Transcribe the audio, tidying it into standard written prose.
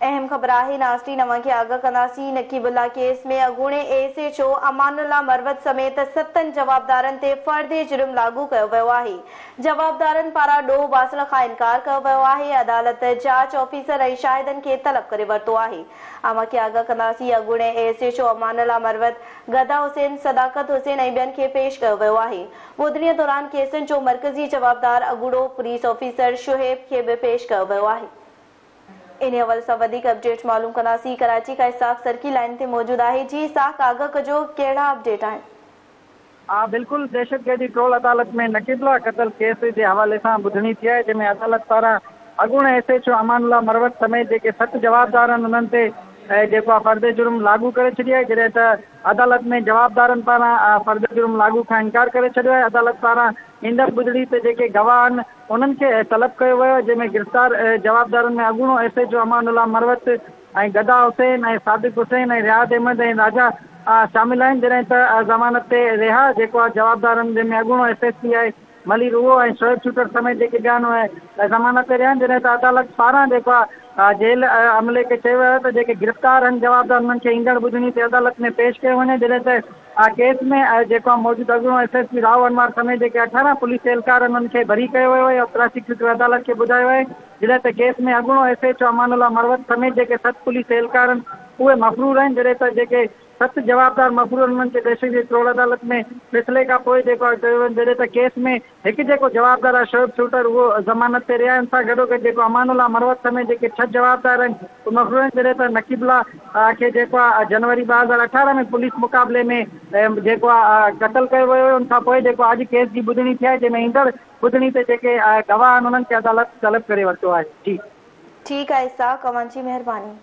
अहम ख़बर है नास्री नवां के आगाह कंदासीं। नकीबुल्ला केस में अॻूणे एसएचओ अमानुल्ला मरवत समेत 7 जवाबदारनि ते फर्दे जुर्म लागू कयो वियो आहे। जवाबदारनि पारां ॾोह वासण खां इनकार कयो वियो आहे। अदालत जांच ऑफिसर ऐं शाहिदनि खे तलब करे वरितो आहे। अमा के आगाह कंदासीं। अॻूणे एसएचओ अमानुल्ला मरवत, गदा हुसैन, सदाकत हुसैन ऐं ॿियनि खे पेश कयो वियो आहे। ॿुधणीअ दौरान केसनि जो मरकज़ी जवाबदार अॻूणो पुलिस ऑफिसर शुहेब खे बि पेश कयो वियो आहे। इन हवाले सां वधीक अपडेट मालूम कंदासीं। कराची का इसाक सर्किल लाइन ते मौजूद है। जी इसाक, आगाह कजो कहिड़ा अपडेट आहिनि? बिल्कुल, दहशतगर्दी ट्रोल अदालत में नकीबुल्ला कतल केस के हवाले से बुधनी थी है, जैमें अदालत पारा अॻूणे एसएचओ अमानुल्ला मरवत समेत जेके 7 जवाबदार उन्हनि ते फर्दे जुर्म लागू करे छॾी है। जॾहिं त अदालत में जवाबदारनि पारां फर्दे जुर्म लागू खां इनकार करे छॾियो है। अदालत पारां ईंदड़ ॿुधड़ी ते जेके गवाह आहिनि उन्हनि खे तलब कयो वियो है, जंहिंमें गिरफ़्तार जवाबदारनि में अॻूणो एसएचओ अमानुल्ला मरवत ऐं गदा हुसैन ऐं सादिक हुसैन ऐं रियाद अहमद ऐं राजा शामिल आहिनि। जॾहिं त ज़मानत ते रिहा जेको आहे जवाबदारनि, जंहिंमें अॻूणो एसएसपी आहे मलिर उहो ऐं शोएब शूटर समेत जेके ॿिया आहिनि ज़मानत ते रहिया आहिनि। जॾहिं त अदालत पारां जेको आहे जेल अमले खे चयो वियो त जेके गिरफ़्तार आहिनि जवाबदार उन्हनि खे ईंदड़ ॿुधणी ते अदालत में पेश कयो वञे। जॾहिं त केस में जेको आहे मौजूदु अॻूणो एसएसपी राव अनवार समेत जेके 18 पुलिस एहलकार उन्हनि खे बरी कयो वियो आहे। प्रोसिक्यूटर अदालत खे ॿुधायो आहे। जॾहिं त केस में अॻूणो एसएचओ अमानुल्ला मरवत समेत जेके 7 पुलिस एहलकार आहिनि उहे मफ़रूर आहिनि। जॾहिं त जेके 7 जवाबदार मफ़रूर उन्हनि खे दहशतगर्दी ट्रोल अदालत में फ़ैसिले खां पोइ जेको आहे कयो वञे। जॾहिं त केस में हिकु जेको जवाबदार आहे शोएब शूटर उहो ज़मानत ते रहिया आहिनि। सां गॾोगॾु जेको अमानुल्ला मरवत समेत जेके 6 जवाबदार आहिनि उहे मफ़रूर आहिनि। जॾहिं त नकीबुल्ला खे जेको आहे जनवरी 2018 में पुलिस मुक़ाबले में जेको आहे क़तल कयो वियो हुयो। उन खां पोइ जेको अॼु केस जी ॿुधणी थी आहे, जंहिंमें ईंदड़ ॿुधणी ते जेके गवाह आहिनि उन्हनि खे अदालत तलब करे वरितो आहे। जी ठीकु आहे इसाक, अवां जी महिरबानी।